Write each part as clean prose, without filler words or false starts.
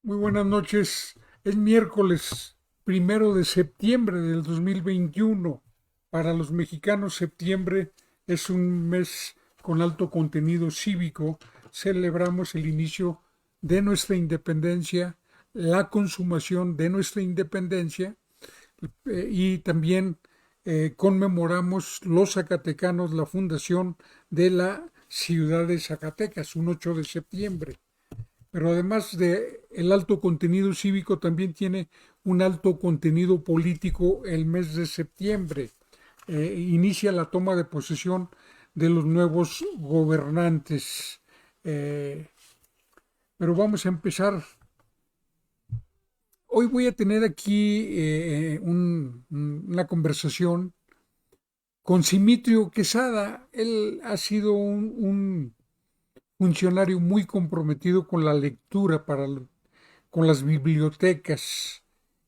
Muy buenas noches. Es miércoles 1 de septiembre del 2021. Para los mexicanos, septiembre es un mes con alto contenido cívico. Celebramos el inicio de nuestra independencia, la consumación de nuestra independencia y también conmemoramos los zacatecanos la fundación de la ciudad de Zacatecas, un 8 de septiembre. Pero además de el alto contenido cívico, también tiene un alto contenido político el mes de septiembre. Inicia la toma de posesión de los nuevos gobernantes. Eh, pero vamos a empezar. Hoy voy a tener aquí una conversación con Simitrio Quesada. Él ha sido un funcionario muy comprometido con la lectura con las bibliotecas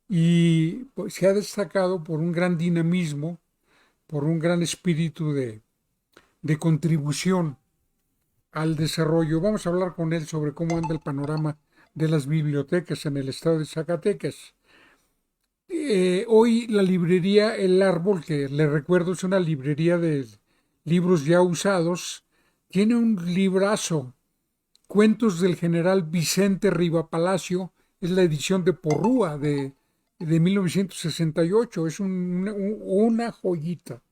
y pues, se ha destacado por un gran dinamismo, por un gran espíritu de contribución al desarrollo. Vamos a hablar con él sobre cómo anda el panorama de las bibliotecas en el estado de Zacatecas. Hoy la librería El Árbol, que le recuerdo es una librería de libros ya usados, tiene un librazo, Cuentos del general Vicente Riva Palacio, es la edición de Porrúa de 1968, es una joyita.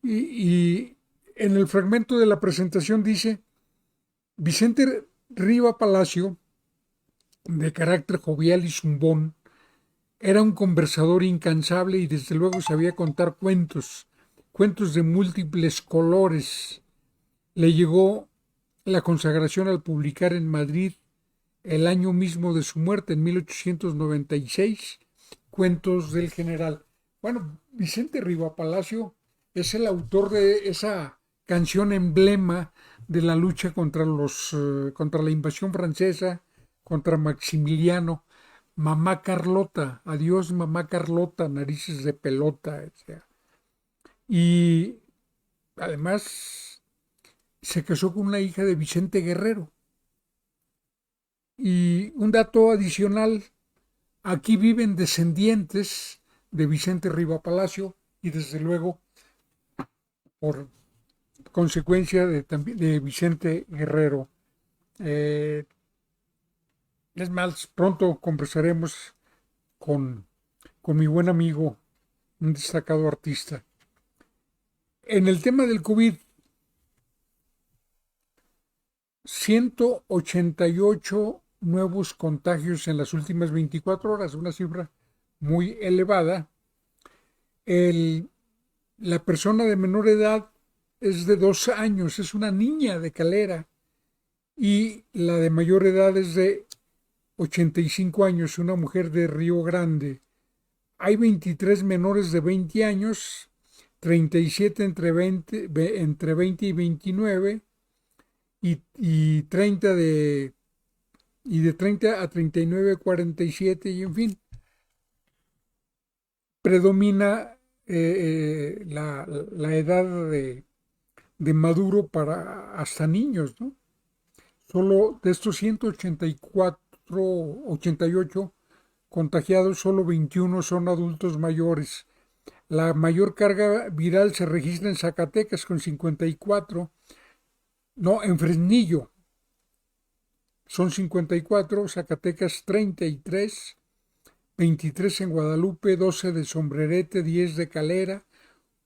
Y en el fragmento de la presentación dice, Vicente Riva Palacio, de carácter jovial y zumbón, era un conversador incansable y desde luego sabía contar cuentos, cuentos de múltiples colores. Le llegó la consagración al publicar en Madrid el año mismo de su muerte, en 1896, Cuentos del General. Bueno, Vicente Riva Palacio es el autor de esa canción emblema de la lucha contra la invasión francesa, contra Maximiliano. Mamá Carlota, adiós mamá Carlota, narices de pelota, etc. Y además se casó con una hija de Vicente Guerrero. Y un dato adicional, aquí viven descendientes de Vicente Riva Palacio y desde luego por consecuencia de Vicente Guerrero. Eh, es más, pronto conversaremos con mi buen amigo, un destacado artista. En el tema del COVID, 188 nuevos contagios en las últimas 24 horas, una cifra muy elevada. El La persona de menor edad es de 2 años, es una niña de Calera. Y la de mayor edad es de 85 años, una mujer de Río Grande. Hay 23 menores de 20 años, 37 entre 20 y 29 y 30 y de 30 a 39 a 47 y en fin, predomina la edad de maduro para hasta niños, ¿no? Solo de estos 88 contagiados, solo 21 son adultos mayores. La mayor carga viral se registra en Zacatecas con 54, no, en Fresnillo son 54, Zacatecas 33, 23 en Guadalupe, 12 de Sombrerete, 10 de Calera,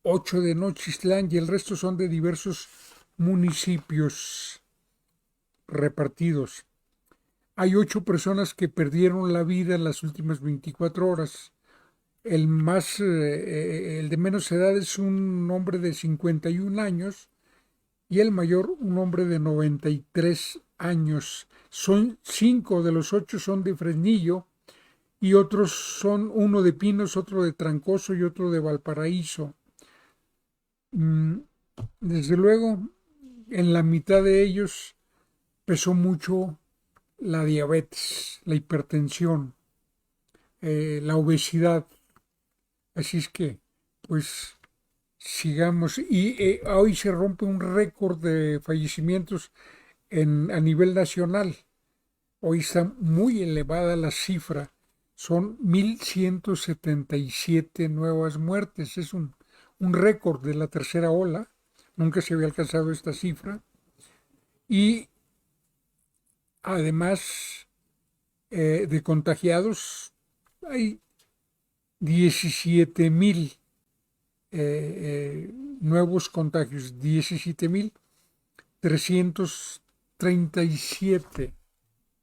8 de Nochistlán y el resto son de diversos municipios repartidos. Hay 8 personas que perdieron la vida en las últimas 24 horas. El de menos edad es un hombre de 51 años y el mayor un hombre de 93 años. Son 5 de los 8 son de Fresnillo y otros son uno de Pinos, otro de Trancoso y otro de Valparaíso. Mm, Desde luego, en la mitad de ellos pesó mucho la diabetes, la hipertensión, la obesidad. Así es que, pues, sigamos. Y hoy se rompe un récord de fallecimientos a nivel nacional. Hoy está muy elevada la cifra. Son 1.177 nuevas muertes. Es un récord de la tercera ola. Nunca se había alcanzado esta cifra. Y además de contagiados, hay 17.000 nuevos contagios. 17.337.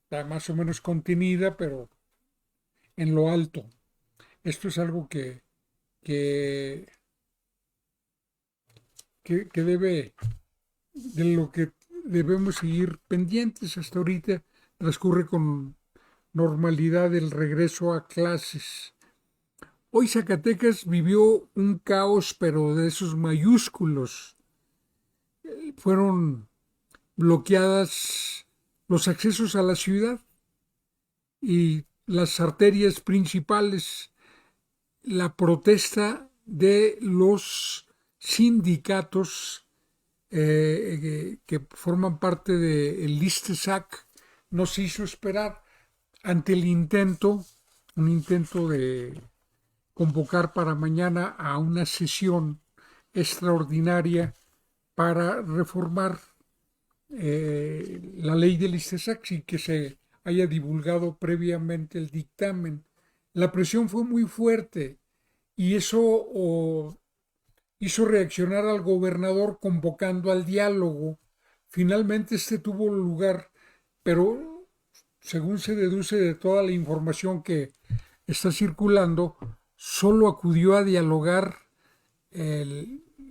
Está más o menos contenida, pero en lo alto. Esto es algo que, que debe, de lo que debemos seguir pendientes. Hasta ahorita transcurre con normalidad el regreso a clases. Hoy Zacatecas vivió un caos, pero de esos mayúsculos. Fueron bloqueadas los accesos a la ciudad y las arterias principales. La protesta de los sindicatos que forman parte del LISTESAC no se hizo esperar ante el un intento de convocar para mañana a una sesión extraordinaria para reformar la ley del ISTESAC y que se haya divulgado previamente el dictamen. La presión fue muy fuerte y eso hizo reaccionar al gobernador convocando al diálogo. Finalmente este tuvo lugar, pero según se deduce de toda la información que está circulando, solo acudió a dialogar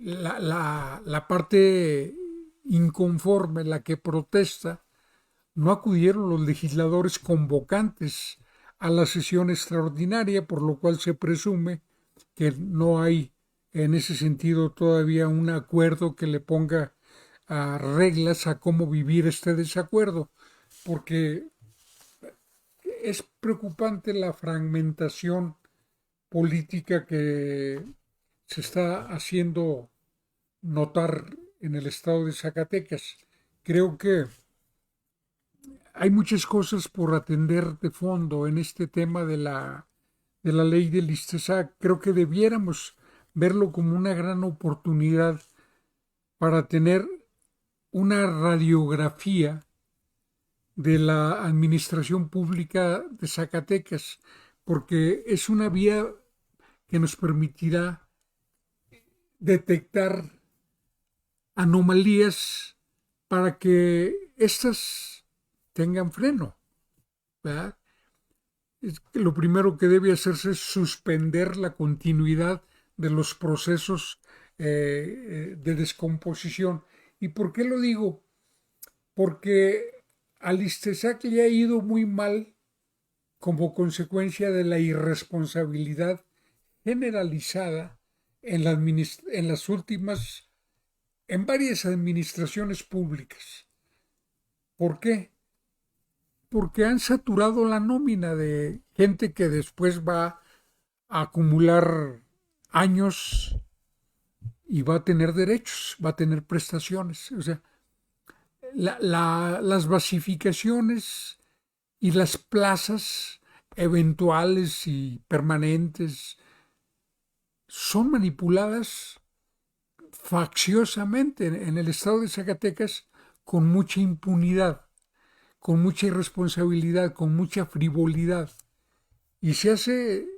la parte inconforme, la que protesta. No acudieron los legisladores convocantes a la sesión extraordinaria, por lo cual se presume que no hay en ese sentido todavía un acuerdo que le ponga reglas a cómo vivir este desacuerdo, porque es preocupante la fragmentación política que se está haciendo notar en el estado de Zacatecas. Creo que hay muchas cosas por atender de fondo en este tema de la ley del ISTESAC. Creo que debiéramos verlo como una gran oportunidad para tener una radiografía de la administración pública de Zacatecas, porque es una vía que nos permitirá detectar anomalías para que éstas tengan freno, ¿verdad? Lo primero que debe hacerse es suspender la continuidad de los procesos de descomposición. ¿Y por qué lo digo? Porque al ISTESAC le ha ido muy mal como consecuencia de la irresponsabilidad generalizada en las últimas, en varias administraciones públicas. ¿Por qué? Porque han saturado la nómina de gente que después va a acumular años y va a tener derechos, va a tener prestaciones. O sea, las basificaciones y las plazas eventuales y permanentes son manipuladas facciosamente en el estado de Zacatecas con mucha impunidad, con mucha irresponsabilidad, con mucha frivolidad. Y se hace,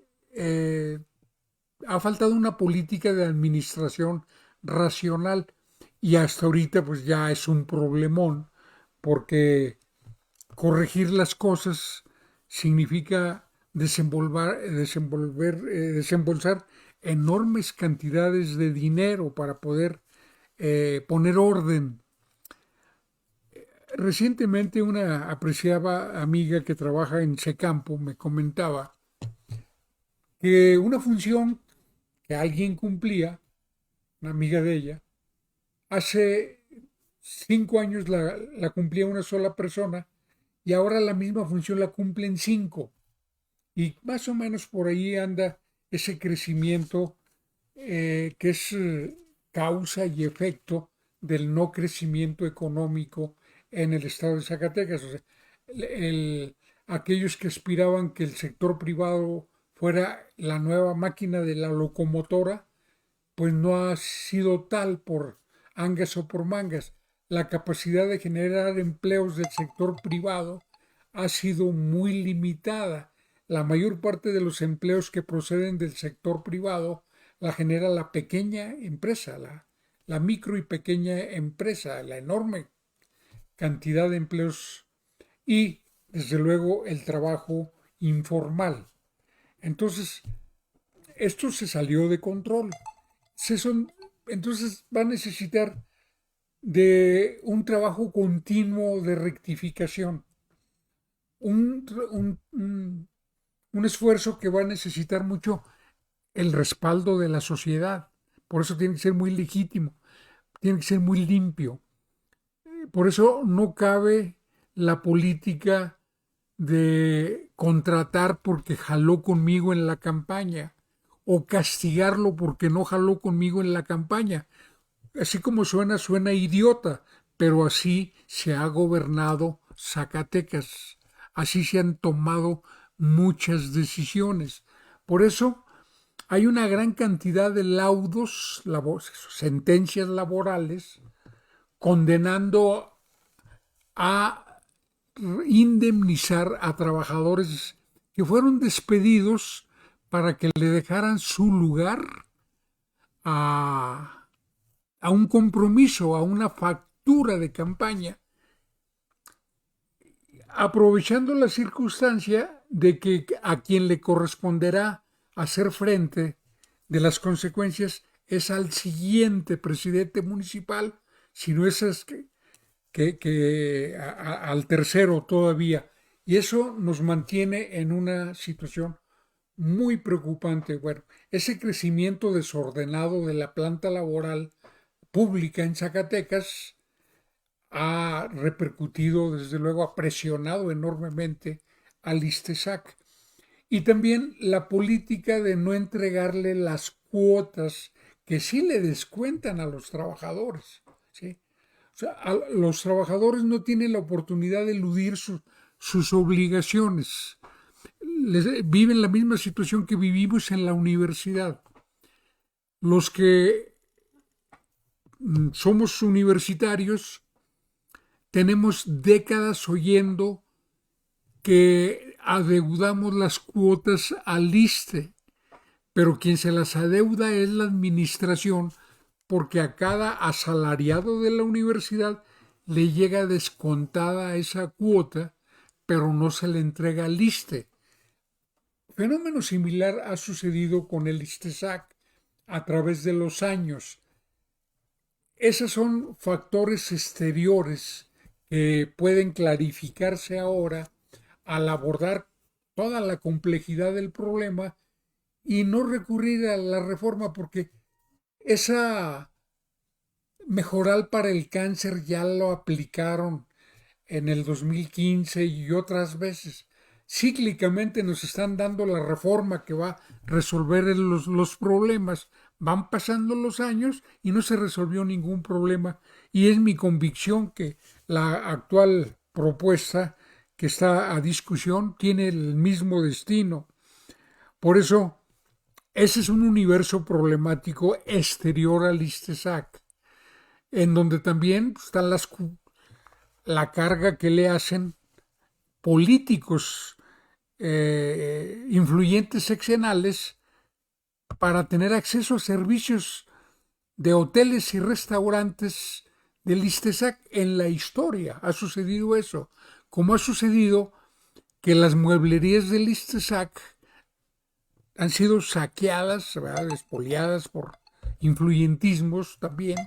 ha faltado una política de administración racional y hasta ahorita pues ya es un problemón porque corregir las cosas significa desembolsar enormes cantidades de dinero para poder poner orden. Recientemente una apreciada amiga que trabaja en Secampo me comentaba que una función que alguien cumplía, una amiga de ella, hace 5 años la cumplía una sola persona y ahora la misma función la cumplen 5. Y más o menos por ahí anda ese crecimiento que es causa y efecto del no crecimiento económico en el estado de Zacatecas. O sea, aquellos que aspiraban que el sector privado fuera la nueva máquina de la locomotora, pues no ha sido tal por angas o por mangas. La capacidad de generar empleos del sector privado ha sido muy limitada. La mayor parte de los empleos que proceden del sector privado la genera la pequeña empresa, la micro y pequeña empresa, la enorme cantidad de empleos y, desde luego, el trabajo informal. Entonces, esto se salió de control. Entonces va a necesitar de un trabajo continuo de rectificación, un, un esfuerzo que va a necesitar mucho el respaldo de la sociedad. Por eso tiene que ser muy legítimo, tiene que ser muy limpio. Por eso no cabe la política de contratar porque jaló conmigo en la campaña o castigarlo porque no jaló conmigo en la campaña. Así como suena, suena idiota, pero así se ha gobernado Zacatecas. Así se han tomado muchas decisiones. Por eso hay una gran cantidad de laudos, sentencias laborales, condenando a indemnizar a trabajadores que fueron despedidos para que le dejaran su lugar a, a un compromiso, a una factura de campaña, aprovechando la circunstancia de que a quien le corresponderá hacer frente de las consecuencias es al siguiente presidente municipal, si no es al tercero todavía. Y eso nos mantiene en una situación muy preocupante. Bueno, ese crecimiento desordenado de la planta laboral pública en Zacatecas ha repercutido, desde luego, ha presionado enormemente al ISTESAC. Y también la política de no entregarle las cuotas que sí le descuentan a los trabajadores. ¿Sí? O sea, los trabajadores no tienen la oportunidad de eludir sus obligaciones. Viven la misma situación que vivimos en la universidad. Los que somos universitarios tenemos décadas oyendo que adeudamos las cuotas al ISSSTE, pero quien se las adeuda es la administración, porque a cada asalariado de la universidad le llega descontada esa cuota, pero no se le entrega al ISSSTE. Fenómeno similar ha sucedido con el ISTESAC a través de los años. Esos son factores exteriores que pueden clarificarse ahora al abordar toda la complejidad del problema y no recurrir a la reforma, porque esa mejoral para el cáncer ya lo aplicaron en el 2015 y otras veces. Cíclicamente nos están dando la reforma que va a resolver los problemas. Van pasando los años y no se resolvió ningún problema. Y es mi convicción que la actual propuesta que está a discusión tiene el mismo destino. Por eso, ese es un universo problemático exterior al ISTESAC, en donde también están la carga que le hacen políticos influyentes seccionales para tener acceso a servicios de hoteles y restaurantes del ISTESAC. En la historia ha sucedido eso, como ha sucedido que las mueblerías del ISTESAC han sido saqueadas, ¿verdad?, expoliadas por influyentismos también,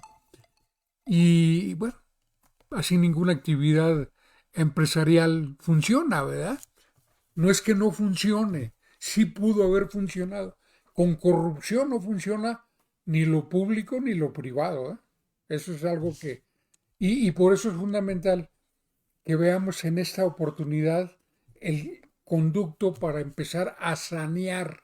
y bueno, así ninguna actividad empresarial funciona, ¿verdad? No es que no funcione, sí pudo haber funcionado. Con corrupción no funciona ni lo público ni lo privado, ¿eh? Eso es algo que... Y por eso es fundamental que veamos en esta oportunidad el conducto para empezar a sanear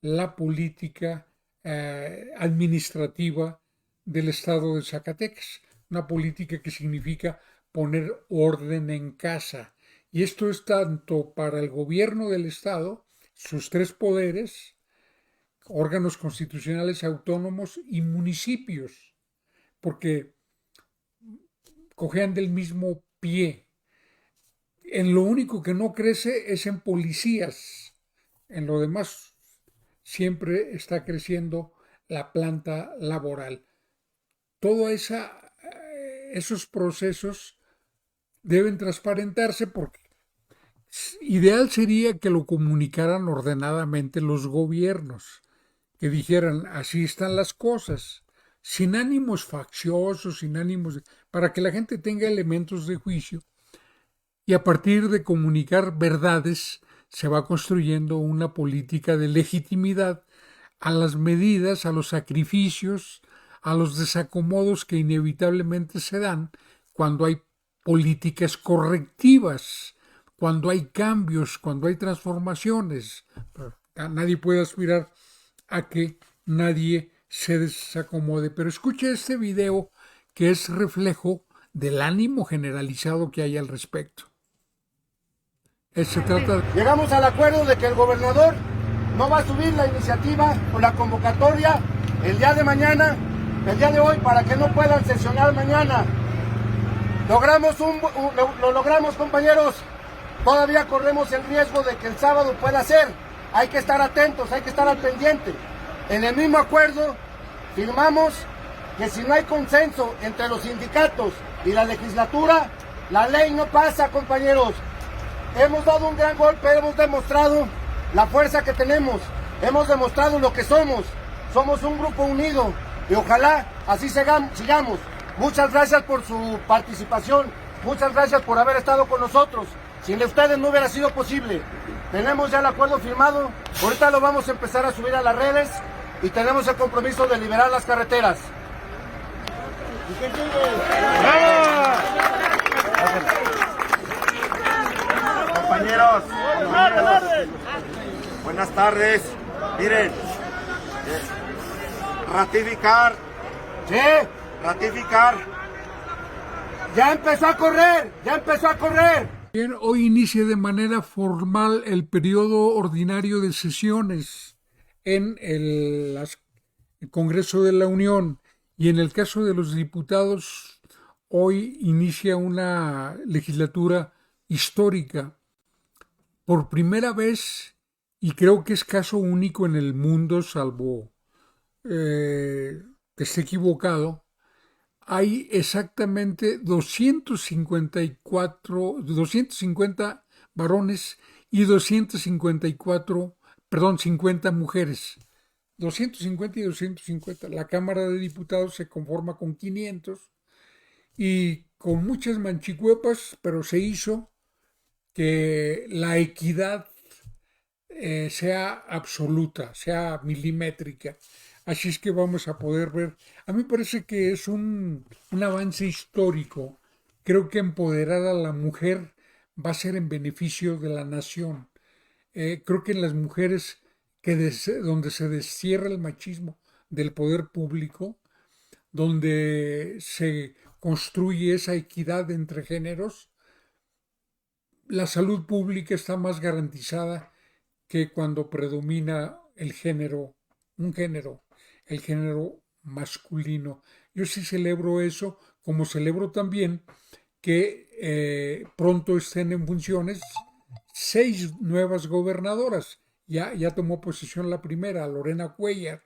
la política administrativa del estado de Zacatecas. Una política que significa poner orden en casa Y esto es tanto para el gobierno del Estado, sus tres poderes, órganos constitucionales autónomos y municipios, porque cojean del mismo pie. En lo único que no crece es en policías. En lo demás siempre está creciendo la planta laboral. Todos esos procesos deben transparentarse porque ideal sería que lo comunicaran ordenadamente los gobiernos, que dijeran así están las cosas, sin ánimos facciosos, sin ánimos para que la gente tenga elementos de juicio y a partir de comunicar verdades se va construyendo una política de legitimidad a las medidas, a los sacrificios, a los desacomodos que inevitablemente se dan cuando hay políticas correctivas, cuando hay cambios, cuando hay transformaciones. Nadie puede aspirar a que nadie se desacomode. Pero escuche este video que es reflejo del ánimo generalizado que hay al respecto. Llegamos al acuerdo de que el gobernador no va a subir la iniciativa o la convocatoria el día de mañana, el día de hoy, para que no puedan sesionar mañana. Lo logramos, compañeros. Todavía corremos el riesgo de que el sábado pueda ser. Hay que estar atentos, hay que estar al pendiente. En el mismo acuerdo firmamos que si no hay consenso entre los sindicatos y la legislatura, la ley no pasa, compañeros. Hemos dado un gran golpe, hemos demostrado la fuerza que tenemos, hemos demostrado lo que somos. Somos un grupo unido y ojalá así sigamos. Muchas gracias por su participación, muchas gracias por haber estado con nosotros. Sin ustedes no hubiera sido posible. Tenemos ya el acuerdo firmado, ahorita lo vamos a empezar a subir a las redes y tenemos el compromiso de liberar las carreteras. ¿Y qué sigue? ¡Bravo! Compañeros, buenas tardes. Miren, ratificar. Ya empezó a correr, ya empezó a correr. Bien, hoy inicia de manera formal el periodo ordinario de sesiones en el Congreso de la Unión y en el caso de los diputados, hoy inicia una legislatura histórica. Por primera vez, y creo que es caso único en el mundo, salvo que esté equivocado, hay exactamente 250 varones y 50 mujeres. 250 y 250. La Cámara de Diputados se conforma con 500 y con muchas manchicuepas, pero se hizo que la equidad sea absoluta, sea milimétrica. Así es que vamos a poder ver. A mí me parece que es un avance histórico. Creo que empoderar a la mujer va a ser en beneficio de la nación. Creo que en las mujeres donde se destierra el machismo del poder público, donde se construye esa equidad entre géneros, la salud pública está más garantizada que cuando predomina el género masculino. Yo sí celebro eso, como celebro también que pronto estén en funciones 6 nuevas gobernadoras. Ya tomó posesión la primera, Lorena Cuellar,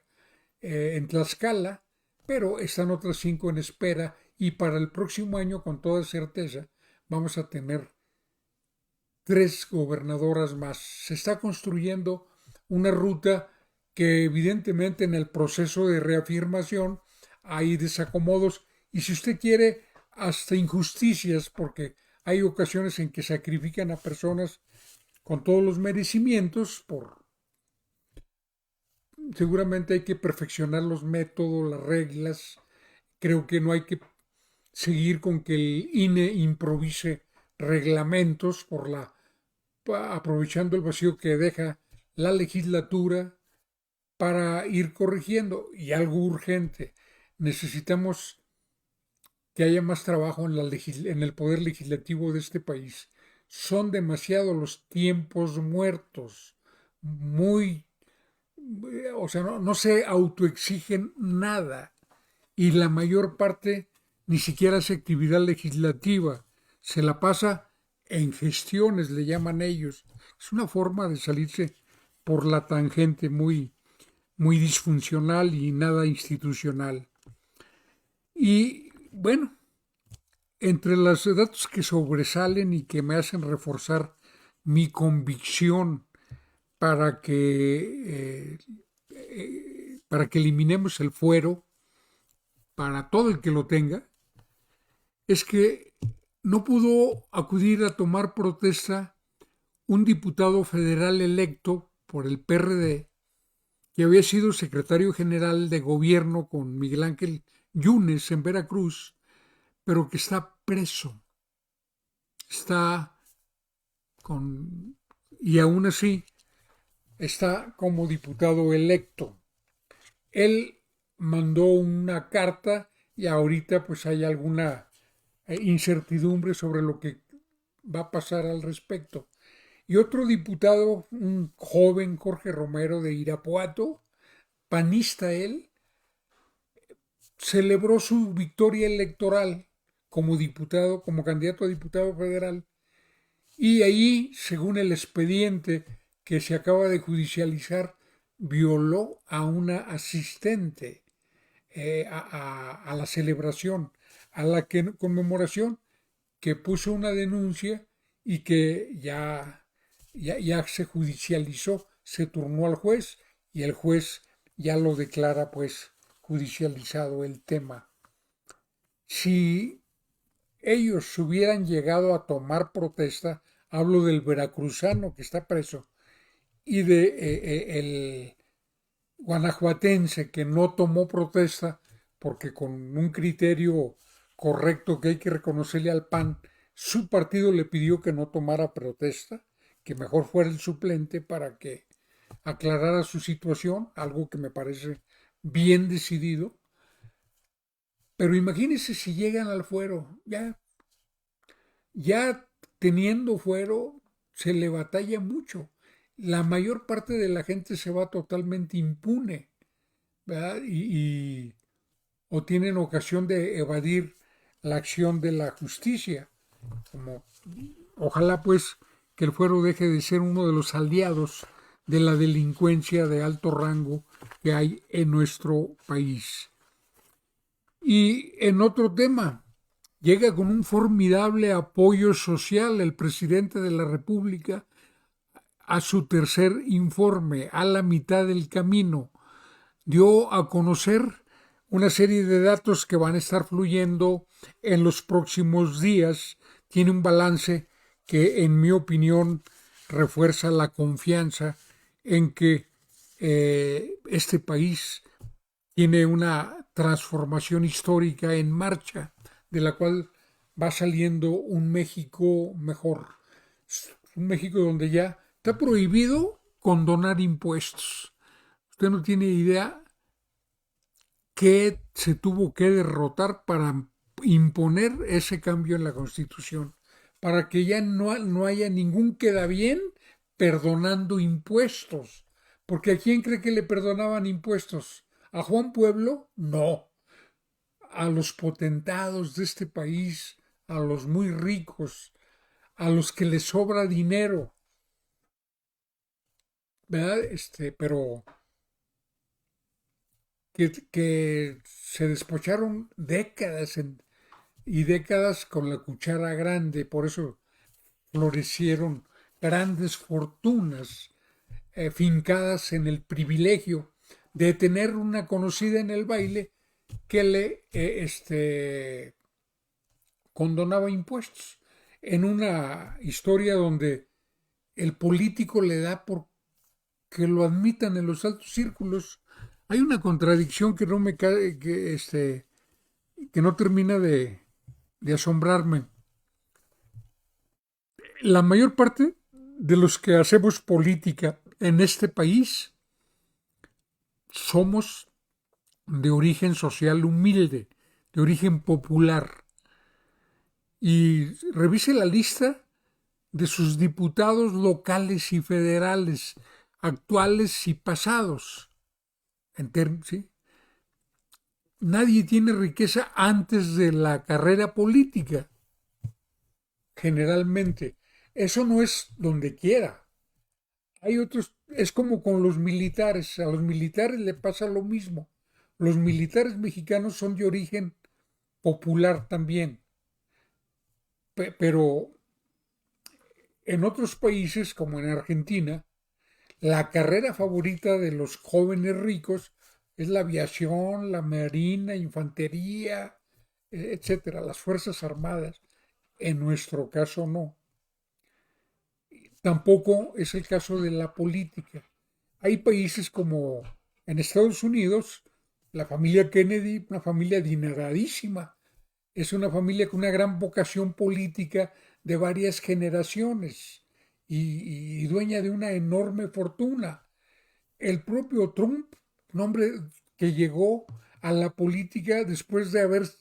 en Tlaxcala, pero están otras 5 en espera y para el próximo año, con toda certeza, vamos a tener 3 gobernadoras más. Se está construyendo una ruta que evidentemente en el proceso de reafirmación hay desacomodos y si usted quiere hasta injusticias, porque hay ocasiones en que sacrifican a personas con todos los merecimientos seguramente hay que perfeccionar los métodos, las reglas. Creo que no hay que seguir con que el INE improvise reglamentos aprovechando el vacío que deja la legislatura para ir corrigiendo. Y algo urgente, necesitamos que haya más trabajo en el poder legislativo de este país. son demasiados los tiempos muertos, muy, o sea, no se autoexigen nada y la mayor parte ni siquiera hace actividad legislativa, se la pasa en gestiones, le llaman ellos. Es una forma de salirse por la tangente muy disfuncional y nada institucional. Y bueno, entre los datos que sobresalen y que me hacen reforzar mi convicción para para que eliminemos el fuero para todo el que lo tenga, es que no pudo acudir a tomar protesta un diputado federal electo por el PRD, que había sido secretario general de gobierno con Miguel Ángel Yunes en Veracruz, pero que está preso. Y aún así está como diputado electo. Él mandó una carta y ahorita pues hay alguna incertidumbre sobre lo que va a pasar al respecto. Y otro diputado, un joven Jorge Romero de Irapuato, panista él, celebró su victoria electoral como diputado, como candidato a diputado federal, y ahí, según el expediente que se acaba de judicializar, violó a una asistente a la celebración, a la conmemoración, que puso una denuncia y que ya se judicializó, se turnó al juez y el juez ya lo declara pues judicializado el tema. Si ellos hubieran llegado a tomar protesta, hablo del veracruzano que está preso y de el guanajuatense que no tomó protesta porque con un criterio correcto que hay que reconocerle al PAN, su partido le pidió que no tomara protesta, que mejor fuera el suplente para que aclarara su situación, algo que me parece bien decidido. Pero imagínense si llegan al fuero, ya teniendo fuero se le batalla mucho. La mayor parte de la gente se va totalmente impune, ¿verdad? O tienen ocasión de evadir la acción de la justicia. Ojalá pues que el fuero deje de ser uno de los aliados de la delincuencia de alto rango que hay en nuestro país. Y en otro tema, llega con un formidable apoyo social el presidente de la República a su tercer informe, a la mitad del camino. Dio a conocer una serie de datos que van a estar fluyendo en los próximos días. Tiene un balance que, en mi opinión, refuerza la confianza en que este país tiene una transformación histórica en marcha, de la cual va saliendo un México mejor. Un México donde ya está prohibido condonar impuestos. Usted no tiene idea qué se tuvo que derrotar para imponer ese cambio en la Constitución, para que ya no haya ningún queda bien perdonando impuestos. Porque ¿a quién cree que le perdonaban impuestos? ¿A Juan Pueblo? No. A los potentados de este país, a los muy ricos, a los que les sobra dinero, ¿verdad? Pero que se despocharon décadas y décadas con la cuchara grande, por eso florecieron grandes fortunas fincadas en el privilegio de tener una conocida en el baile que le condonaba impuestos. En una historia donde el político le da por que lo admitan en los altos círculos, hay una contradicción que no me que no termina de asombrarme. La mayor parte de los que hacemos política en este país somos de origen social humilde, de origen popular. Y revise la lista de sus diputados locales y federales, actuales y pasados. ¿Sí? Nadie tiene riqueza antes de la carrera política, generalmente. Eso no es donde quiera. Hay otros, es como con los militares, a los militares le pasa lo mismo. Los militares mexicanos son de origen popular también, pero en otros países, como en Argentina, la carrera favorita de los jóvenes ricos es la aviación, la marina, infantería, etcétera, las Fuerzas Armadas. En nuestro caso no. Tampoco es el caso de la política. Hay países como en Estados Unidos, la familia Kennedy, una familia adineradísima, es una familia con una gran vocación política de varias generaciones y dueña de una enorme fortuna. El propio Trump, un hombre que llegó a la política después de haberse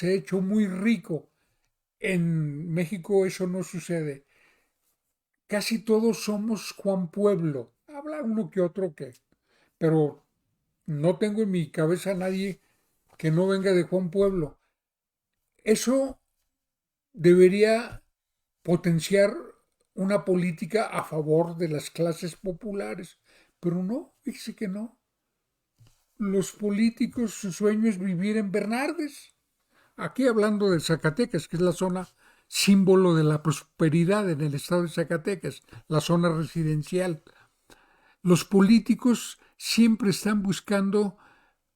hecho muy rico. En México eso no sucede. Casi todos somos Juan Pueblo. Habla uno que otro que, pero no tengo en mi cabeza a nadie que no venga de Juan Pueblo. Eso debería potenciar una política a favor de las clases populares, pero no, fíjese que no. Los políticos, su sueño es vivir en Bernardes. Aquí hablando de Zacatecas, que es la zona símbolo de la prosperidad en el estado de Zacatecas, la zona residencial. Los políticos siempre están buscando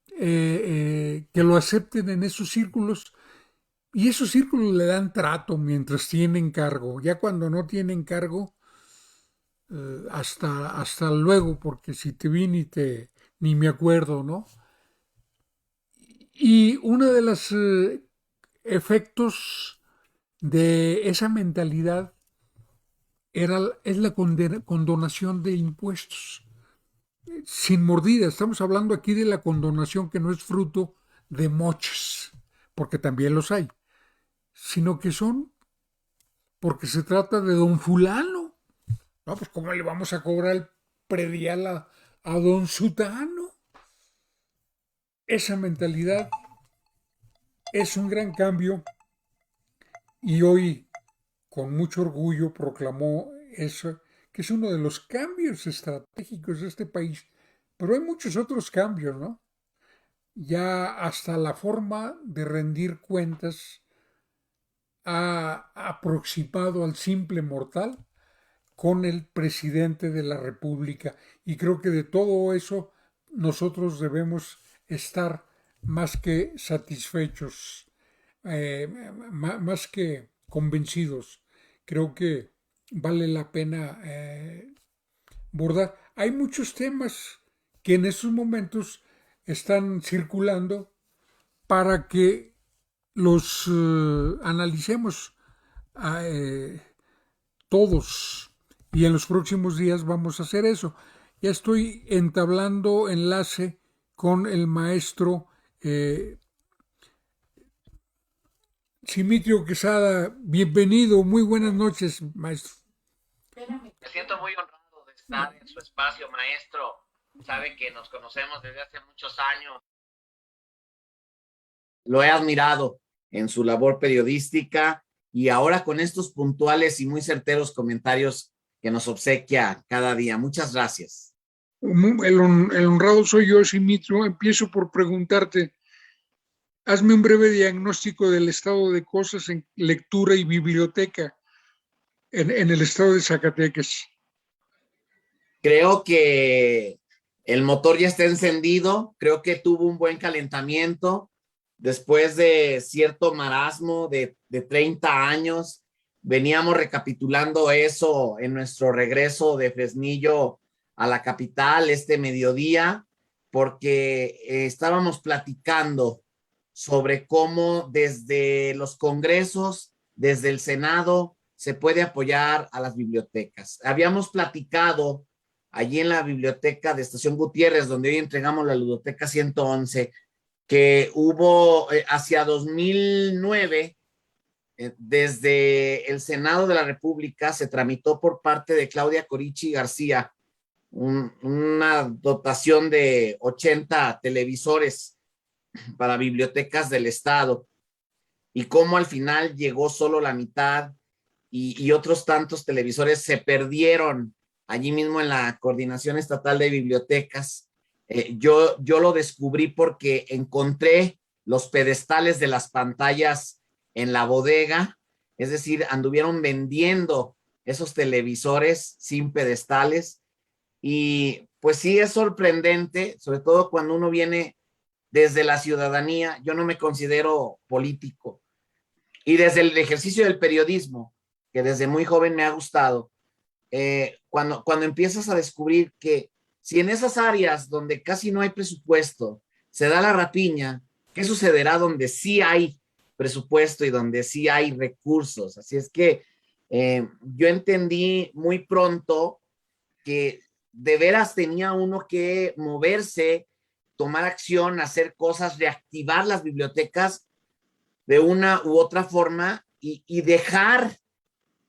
que lo acepten en esos círculos y esos círculos le dan trato mientras tienen cargo. Ya cuando no tienen cargo, hasta luego, porque si te vi ni me acuerdo, ¿no? Y uno de los efectos de esa mentalidad es la condonación de impuestos. Sin mordida, estamos hablando aquí de la condonación que no es fruto de moches, porque también los hay, sino que son porque se trata de don fulano. No, pues ¿cómo le vamos a cobrar el predial a don Sutano? Esa mentalidad es un gran cambio y hoy con mucho orgullo proclamó eso, que es uno de los cambios estratégicos de este país. Pero hay muchos otros cambios, ¿no? Ya hasta la forma de rendir cuentas ha aproximado al simple mortal con el presidente de la República. Y creo que de todo eso nosotros debemos estar más que satisfechos, más que convencidos. Creo que vale la pena bordar. Hay muchos temas que en estos momentos están circulando para que los analicemos todos y en los próximos días vamos a hacer eso. Ya estoy entablando enlace con el maestro Simitrio Quesada. Bienvenido, muy buenas noches, maestro. Me siento muy honrado de estar en su espacio, maestro. Sabe que nos conocemos desde hace muchos años. Lo he admirado en su labor periodística y ahora con estos puntuales y muy certeros comentarios que nos obsequia cada día. Muchas gracias. El honrado soy yo, Simitrio. Empiezo por preguntarte, hazme un breve diagnóstico del estado de cosas en lectura y biblioteca en el estado de Zacatecas. Creo que el motor ya está encendido, creo que tuvo un buen calentamiento después de cierto marasmo de 30 años. Veníamos recapitulando eso en nuestro regreso de Fresnillo a la capital este mediodía, porque estábamos platicando sobre cómo desde los congresos, desde el Senado, se puede apoyar a las bibliotecas. Habíamos platicado allí en la biblioteca de Estación Gutiérrez, donde hoy entregamos la ludoteca 111, que hubo hacia 2009 desde el Senado de la República se tramitó por parte de Claudia Corichi García una dotación de 80 televisores para bibliotecas del Estado, y cómo al final llegó solo la mitad y otros tantos televisores se perdieron allí mismo en la Coordinación Estatal de Bibliotecas. Yo lo descubrí porque encontré los pedestales de las pantallas en la bodega, es decir, anduvieron vendiendo esos televisores sin pedestales, y pues sí es sorprendente, sobre todo cuando uno viene desde la ciudadanía. Yo no me considero político, y desde el ejercicio del periodismo, que desde muy joven me ha gustado, cuando empiezas a descubrir que si en esas áreas donde casi no hay presupuesto se da la rapiña, ¿qué sucederá donde sí hay presupuesto y donde sí hay recursos? Así es que yo entendí muy pronto que de veras tenía uno que moverse, tomar acción, hacer cosas, reactivar las bibliotecas de una u otra forma, y dejar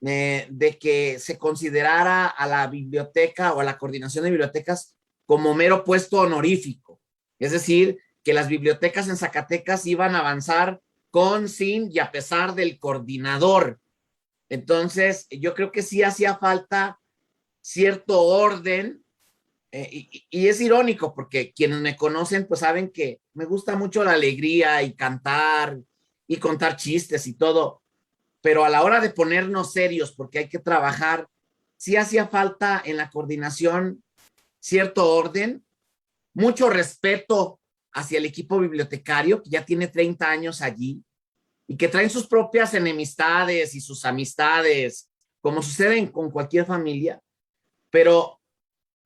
de que se considerara a la biblioteca o a la coordinación de bibliotecas como mero puesto honorífico. Es decir, que las bibliotecas en Zacatecas iban a avanzar con, sin y a pesar del coordinador. Entonces, yo creo que sí hacía falta cierto orden, y es irónico porque quienes me conocen pues saben que me gusta mucho la alegría y cantar y contar chistes y todo, pero a la hora de ponernos serios porque hay que trabajar, sí hacía falta en la coordinación cierto orden, mucho respeto hacia el equipo bibliotecario que ya tiene 30 años allí y que traen sus propias enemistades y sus amistades, como sucede con cualquier familia, pero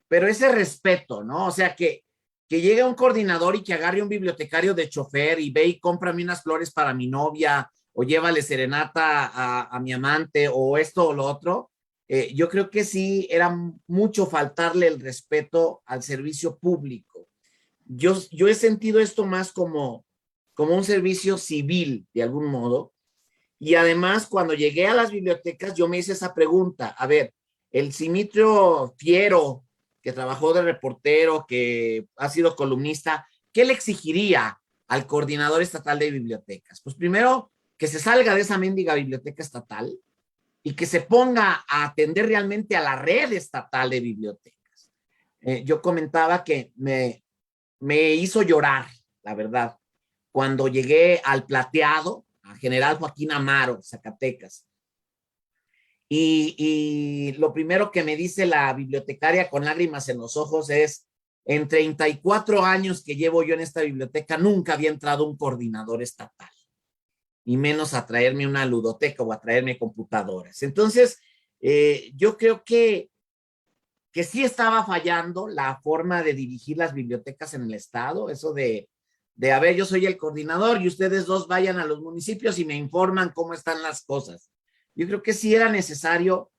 ese respeto, ¿no? O sea, que llegue un coordinador y que agarre un bibliotecario de chofer y ve y cómprame unas flores para mi novia, o llévale serenata a mi amante, o esto o lo otro. Yo creo que sí era mucho faltarle el respeto al servicio público. Yo he sentido esto más como un servicio civil, de algún modo. Y además, cuando llegué a las bibliotecas, yo me hice esa pregunta. A ver, el Simitrio Fiero, que trabajó de reportero, que ha sido columnista, ¿qué le exigiría al coordinador estatal de bibliotecas? Pues primero, que se salga de esa mendiga biblioteca estatal y que se ponga a atender realmente a la red estatal de bibliotecas. Yo comentaba que me hizo llorar, la verdad, cuando llegué al Plateado, a General Joaquín Amaro, Zacatecas. Y lo primero que me dice la bibliotecaria con lágrimas en los ojos es: en 34 años que llevo yo en esta biblioteca, nunca había entrado un coordinador estatal, y menos a traerme una ludoteca o a traerme computadoras. Entonces, yo creo que sí estaba fallando la forma de dirigir las bibliotecas en el estado, eso de a ver, yo soy el coordinador y ustedes dos vayan a los municipios y me informan cómo están las cosas. Yo creo que sí era necesario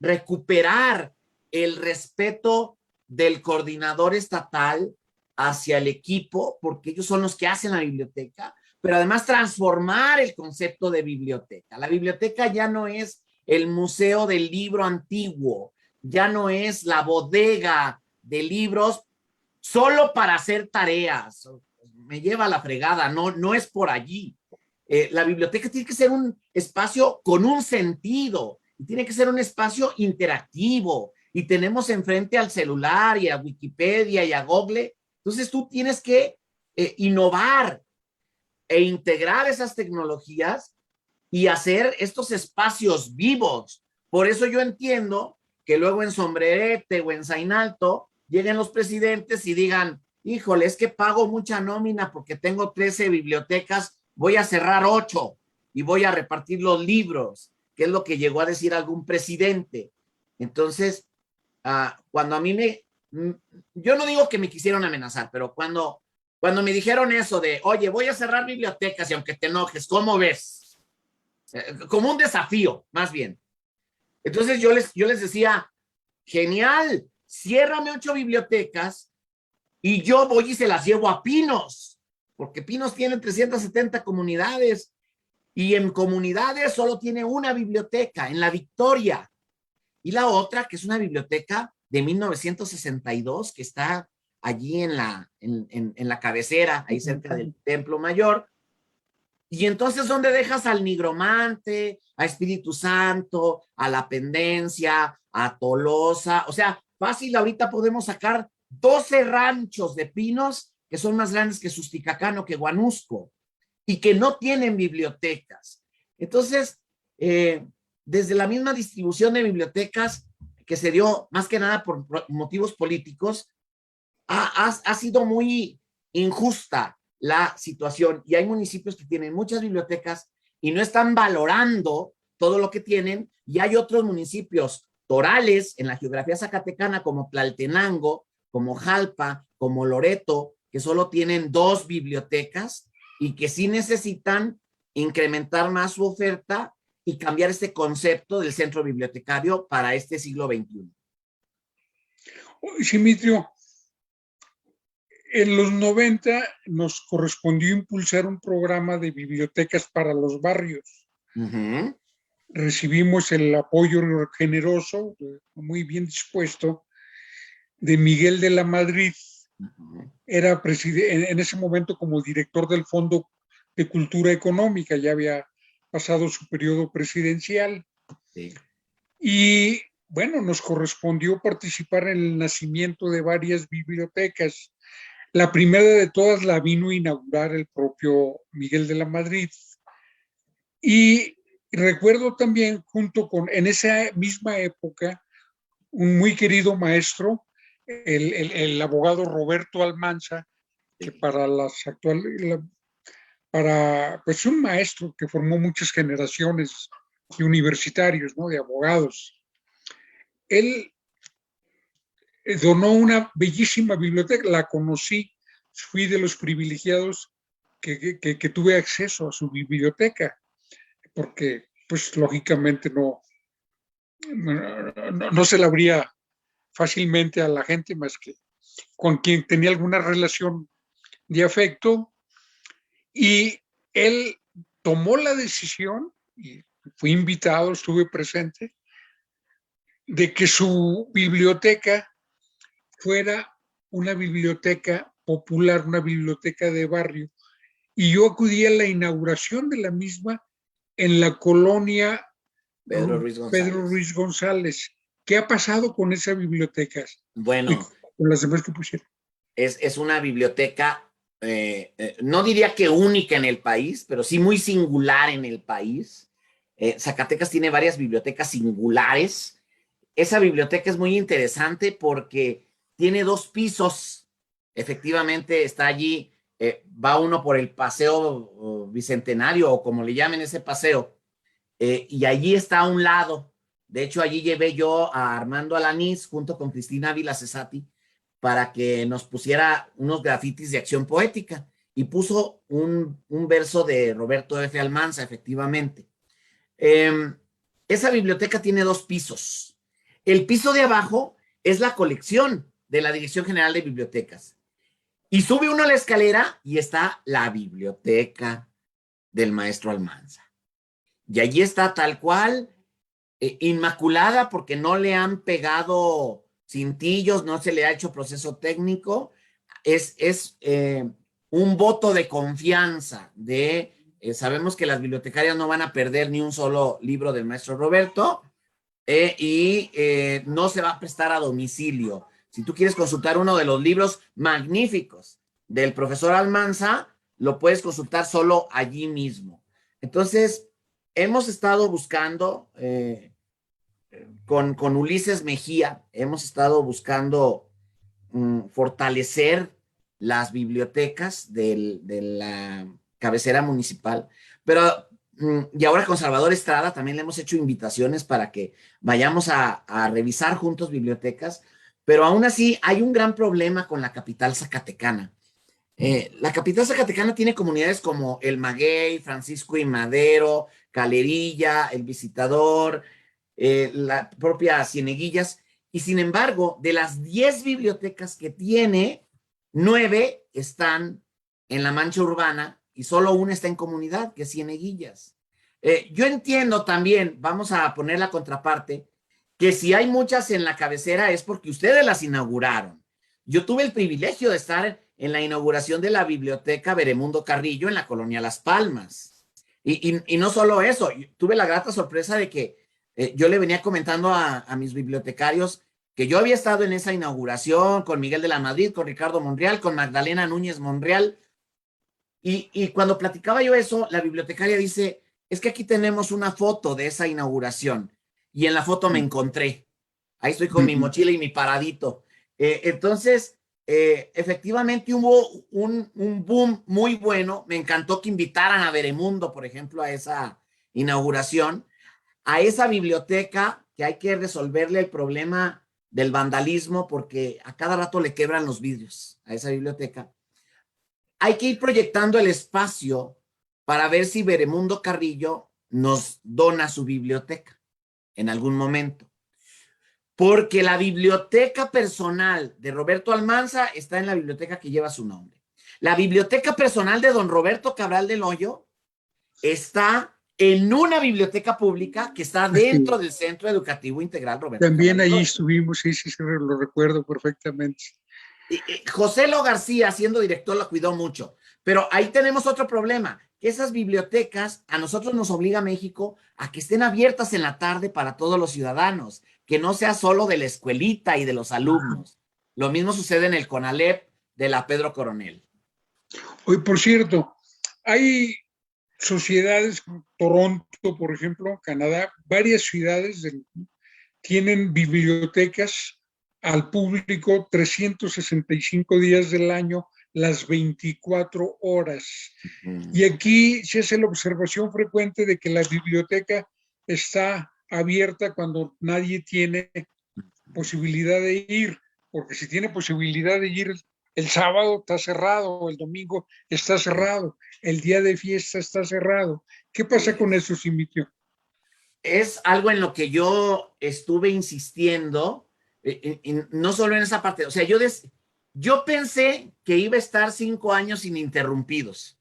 recuperar el respeto del coordinador estatal hacia el equipo, porque ellos son los que hacen la biblioteca, pero además transformar el concepto de biblioteca. La biblioteca ya no es el museo del libro antiguo, ya no es la bodega de libros solo para hacer tareas. Me lleva a la fregada, no es por allí. La biblioteca tiene que ser un espacio con un sentido, y tiene que ser un espacio interactivo, y tenemos enfrente al celular y a Wikipedia y a Google. Entonces tú tienes que innovar e integrar esas tecnologías y hacer estos espacios vivos. Por eso yo entiendo que luego en Sombrerete o en Zainalto lleguen los presidentes y digan: híjole, es que pago mucha nómina porque tengo 13 bibliotecas, voy a cerrar 8 y voy a repartir los libros, que es lo que llegó a decir algún presidente. Entonces, cuando a mí yo no digo que me quisieron amenazar, pero cuando me dijeron eso de: oye, voy a cerrar bibliotecas y aunque te enojes, ¿cómo ves? Como un desafío, más bien. Entonces yo les decía: genial, ciérrame 8 bibliotecas y yo voy y se las llevo a Pinos, porque Pinos tiene 370 comunidades, Y en comunidades solo tiene una biblioteca, en La Victoria. Y la otra, que es una biblioteca de 1962, que está allí en la cabecera, ahí cerca del Templo Mayor. Y entonces, ¿dónde dejas al nigromante, a Espíritu Santo, a la pendencia, a Tolosa? O sea, fácil, ahorita podemos sacar 12 ranchos de pinos que son más grandes que Susticacán o que Guanusco y que no tienen bibliotecas. Entonces, desde la misma distribución de bibliotecas que se dio más que nada por motivos políticos, ha sido muy injusta la situación y hay municipios que tienen muchas bibliotecas y no están valorando todo lo que tienen, y hay otros municipios torales en la geografía zacatecana como Tlaltenango, como Jalpa, como Loreto, que solo tienen 2 bibliotecas y que sí necesitan incrementar más su oferta y cambiar este concepto del centro bibliotecario para este siglo XXI. Simitrio, en los 90 nos correspondió impulsar un programa de bibliotecas para los barrios. Uh-huh. Recibimos el apoyo generoso, muy bien dispuesto, de Miguel de la Madrid. Uh-huh. Era en ese momento como director del Fondo de Cultura Económica, ya había pasado su periodo presidencial. Sí. Y bueno, nos correspondió participar en el nacimiento de varias bibliotecas. La primera de todas la vino a inaugurar el propio Miguel de la Madrid. Y recuerdo también, en esa misma época, un muy querido maestro, el abogado Roberto Almanza, que pues un maestro que formó muchas generaciones de universitarios, ¿no? De abogados. Él donó una bellísima biblioteca, la conocí, fui de los privilegiados que tuve acceso a su biblioteca, porque pues lógicamente no se la abría fácilmente a la gente más que con quien tenía alguna relación de afecto, y él tomó la decisión, y fui invitado, estuve presente, de que su biblioteca fuera una biblioteca popular, una biblioteca de barrio, y yo acudí a la inauguración de la misma en la colonia Pedro Ruiz González. ¿Qué ha pasado con esa biblioteca? Bueno, con las demás que pusieron. Es una biblioteca, no diría que única en el país, pero sí muy singular en el país. Zacatecas tiene varias bibliotecas singulares. Esa biblioteca es muy interesante porque tiene 2 pisos. Efectivamente está allí, va uno por el paseo bicentenario, o como le llamen ese paseo, y allí está a un lado. De hecho, allí llevé yo a Armando Alanís junto con Cristina Ávila Cesati para que nos pusiera unos grafitis de acción poética, y puso un verso de Roberto F. Almanza, efectivamente. Esa biblioteca tiene 2 pisos. El piso de abajo es la colección de la Dirección General de Bibliotecas. Y sube uno a la escalera y está la biblioteca del maestro Almanza. Y allí está tal cual, inmaculada, porque no le han pegado cintillos, no se le ha hecho proceso técnico. Es un voto de confianza sabemos que las bibliotecarias no van a perder ni un solo libro del maestro Roberto, y no se va a prestar a domicilio. Si tú quieres consultar uno de los libros magníficos del profesor Almanza, lo puedes consultar solo allí mismo. Entonces, hemos estado buscando, con Ulises Mejía, hemos estado buscando fortalecer las bibliotecas de la cabecera municipal, pero y ahora con Salvador Estrada también le hemos hecho invitaciones para que vayamos a revisar juntos bibliotecas, pero aún así hay un gran problema con la capital zacatecana. La capital zacatecana tiene comunidades como El Maguey, Francisco y Madero, Calerilla, El Visitador, la propia Cieneguillas, y sin embargo, de las 10 bibliotecas que tiene, 9 están en la mancha urbana y solo una está en comunidad, que es Cieneguillas. Yo entiendo también, vamos a poner la contraparte, que si hay muchas en la cabecera es porque ustedes las inauguraron. Yo tuve el privilegio de estar en la inauguración de la biblioteca Veremundo Carrillo en la colonia Las Palmas. Y no solo eso, tuve la grata sorpresa de que yo le venía comentando a mis bibliotecarios que yo había estado en esa inauguración con Miguel de la Madrid, con Ricardo Monreal, con Magdalena Núñez Monreal. Y cuando platicaba yo eso, la bibliotecaria dice, es que aquí tenemos una foto de esa inauguración. Y en la foto me encontré. Ahí estoy con mi mochila y mi paradito. Entonces, efectivamente hubo un boom muy bueno. Me encantó que invitaran a Veremundo, por ejemplo, a esa inauguración, a esa biblioteca que hay que resolverle el problema del vandalismo porque a cada rato le quebran los vidrios a esa biblioteca. Hay que ir proyectando el espacio para ver si Veremundo Carrillo nos dona su biblioteca en algún momento. Porque la biblioteca personal de Roberto Almanza está en la biblioteca que lleva su nombre. La biblioteca personal de don Roberto Cabral del Hoyo está en una biblioteca pública que está dentro del Centro Educativo Integral Roberto También Cabral del allí Hoyo. estuvimos, sí, lo recuerdo perfectamente. José Lo García, siendo director, la cuidó mucho. Pero ahí tenemos otro problema, que esas bibliotecas a nosotros nos obliga a México a que estén abiertas en la tarde para todos los ciudadanos, que no sea solo de la escuelita y de los alumnos. Lo mismo sucede en el CONALEP de la Pedro Coronel. Hoy, por cierto, hay sociedades como Toronto, por ejemplo, Canadá, varias ciudades tienen bibliotecas al público 365 días del año, las 24 horas. Y aquí se hace la observación frecuente de que la biblioteca está abierta cuando nadie tiene posibilidad de ir, porque si tiene posibilidad de ir el sábado está cerrado, el domingo está cerrado, el día de fiesta está cerrado. ¿Qué pasa con eso, Simitio? Es algo en lo que yo estuve insistiendo, no solo en esa parte, o sea, yo pensé que iba a estar 5 años ininterrumpidos.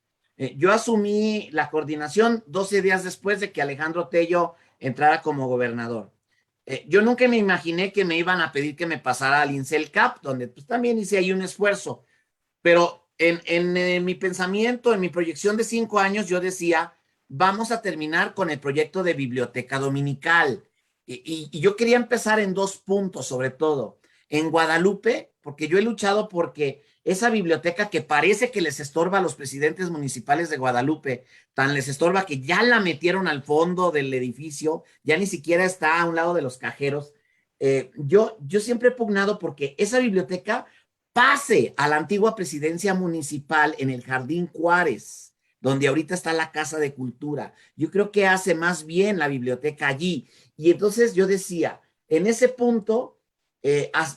Yo asumí la coordinación 12 días después de que Alejandro Tello entrara como gobernador. Yo nunca me imaginé que me iban a pedir que me pasara al INSELCAP, donde pues también hice ahí un esfuerzo, pero en mi pensamiento, en mi proyección de 5 años, yo decía, vamos a terminar con el proyecto de biblioteca dominical. Y yo quería empezar en 2 puntos, sobre todo. En Guadalupe, porque yo he luchado porque esa biblioteca que parece que les estorba a los presidentes municipales de Guadalupe, tan les estorba que ya la metieron al fondo del edificio, ya ni siquiera está a un lado de los cajeros. Yo siempre he pugnado porque esa biblioteca pase a la antigua presidencia municipal en el Jardín Juárez, donde ahorita está la Casa de Cultura. Yo creo que hace más bien la biblioteca allí. Y entonces yo decía, en ese punto,